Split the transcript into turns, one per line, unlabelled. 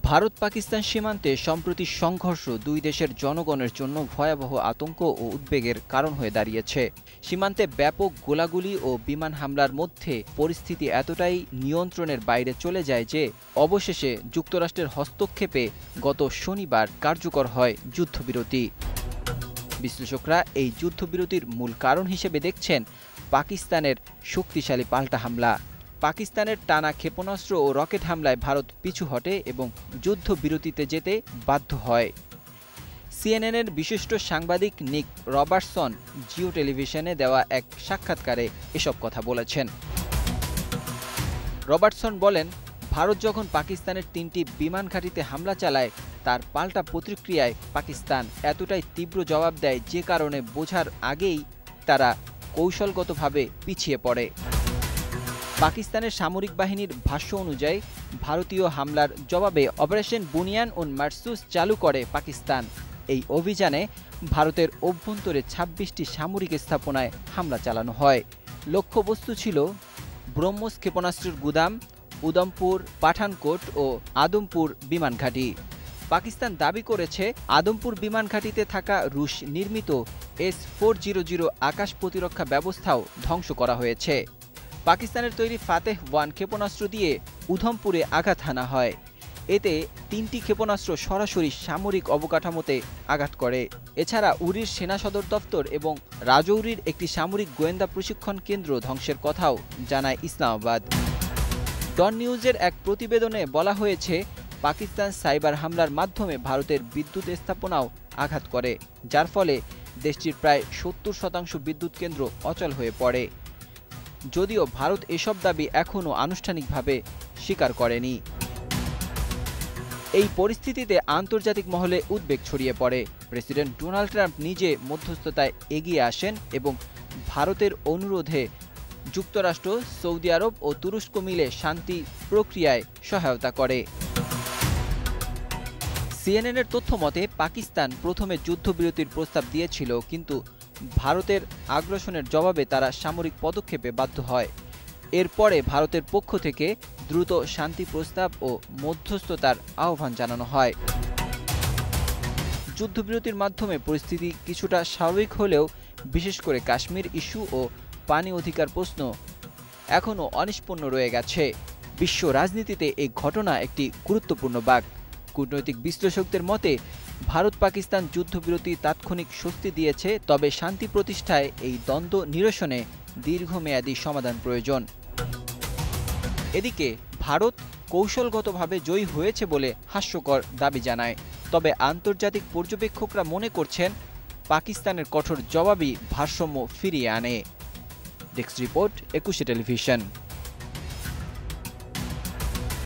ভারত পাকিস্তান সীমান্তে সম্প্রতি সংঘর্ষ দুই দেশের জনগণের জন্য ভয়াবহ আতঙ্ক ও উদ্বেগের কারণ হয়ে দাঁড়িয়েছে। সীমান্তে ব্যাপক গোলাগুলি ও বিমান হামলার মধ্যে পরিস্থিতি এতটাই নিয়ন্ত্রণের বাইরে চলে যায় যে অবশেষে যুক্তরাষ্ট্রের হস্তক্ষেপে গত শনিবার কার্যকর হয় যুদ্ধবিরতি। বিশ্লেষকরা এই যুদ্ধবিরতির মূল কারণ হিসেবে দেখছেন পাকিস্তানের শক্তিশালী পাল্টা হামলা। পাকিস্তানের টানা ক্ষেপণাস্ত্র ও রকেট হামলায় ভারত পিছু হটে এবং যুদ্ধবিরতিতে যেতে বাধ্য হয়। সিএনএনের বিশিষ্ট সাংবাদিক নিক রবার্টসন জিও টেলিভিশনে দেওয়া এক সাক্ষাৎকারে এসব কথা বলেছেন। রবার্টসন বলেন, ভারত যখন পাকিস্তানের ৩টি বিমান ঘাঁটিতে হামলা চালায় তার পাল্টা প্রতিক্রিয়ায় পাকিস্তান এতটাই তীব্র জবাব দেয় যে কারণে বোঝার আগেই তারা কৌশলগতভাবে পিছিয়ে পড়ে। পাকিস্তানের সামরিক বাহিনীর ভাষ্য অনুযায়ী ভারতীয় হামলার জবাবে অপারেশন বুনিয়ান উন মারসুস চালু করে পাকিস্তান। এই অভিযানে ভারতের অভ্যন্তরে ২৬টি সামরিক স্থাপনায় হামলা চালানো হয়। লক্ষ্যবস্তু ছিল ব্রহ্মোস ক্ষেপণাস্ত্রের গুদাম, উদমপুর, পাঠানকোট ও আদমপুর বিমান ঘাঁটি। পাকিস্তান দাবি করেছে আদমপুর বিমান ঘাঁটিতে থাকা রুশ নির্মিত S-400 আকাশ প্রতিরক্ষা ব্যবস্থাও ধ্বংস করা হয়েছে। পাকিস্তানের তৈরি ফাতেহ 1 ক্ষেপণাস্ত্র দিয়ে উধমপুরে আঘাত হানা হয়। এতে ৩টি ক্ষেপণাস্ত্র সরাসরি সামরিক অবকাঠামোতে আঘাত করে। এছাড়া উরির সেনা সদর দফতর এবং রাজৌরির একটি সামরিক গোয়েন্দা প্রশিক্ষণ কেন্দ্র ধ্বংসের কথাও জানায় ইসলামাবাদ। ডন নিউজের এক প্রতিবেদনে বলা হয়েছে, পাকিস্তান সাইবার হামলার মাধ্যমে ভারতের বিদ্যুৎ স্থাপনাও আঘাত করে, যার ফলে দেশটির প্রায় ৭০% বিদ্যুৎ কেন্দ্র অচল হয়ে পড়ে। যদিও ভারত এসব দাবি এখনও আনুষ্ঠানিকভাবে স্বীকার করেনি। এই পরিস্থিতিতে আন্তর্জাতিক মহলে উদ্বেগ ছড়িয়ে পড়ে। প্রেসিডেন্ট ডোনাল্ড ট্রাম্প নিজে মধ্যস্থতায় এগিয়ে আসেন এবং ভারতের অনুরোধে যুক্তরাষ্ট্র, সৌদি আরব ও তুরস্ক মিলে শান্তি প্রক্রিয়ায় সহায়তা করে। সিএনএনের তথ্য মতে পাকিস্তান প্রথমে যুদ্ধবিরতির প্রস্তাব দিয়েছিল, কিন্তু ভারতের আগ্রাসনের জবাবে তারা সামরিক পদক্ষেপে বাধ্য হয়। এরপরে ভারতের পক্ষ থেকে দ্রুত শান্তি প্রস্তাব ও মধ্যস্থতার আহ্বান জানানো হয়। যুদ্ধবিরতির মাধ্যমে পরিস্থিতি কিছুটা স্বাভাবিক হলেও বিশেষ করে কাশ্মীর ইস্যু ও পানি অধিকার প্রশ্ন এখনও অনিষ্পন্ন রয়ে গেছে। বিশ্ব রাজনীতিতে এই ঘটনা একটি গুরুত্বপূর্ণ বাঁক। কূটনৈতিক বিশ্লেষকদের মতে ভারত পাকিস্তান যুদ্ধবিরতি তাৎক্ষণিক স্বস্তি দিয়েছে, তবে শান্তি প্রতিষ্ঠায় এই দ্বন্দ্ব নিরসনে দীর্ঘমেয়াদী সমাধান প্রয়োজন। এদিকে ভারত কৌশলগতভাবে জয়ী হয়েছে বলে হাস্যকর দাবি জানায়, তবে আন্তর্জাতিক পর্যবেক্ষকরা মনে করছেন পাকিস্তানের কঠোর জবাবই ভারসাম্য ফিরিয়ে আনে। Desk report, ২১ television.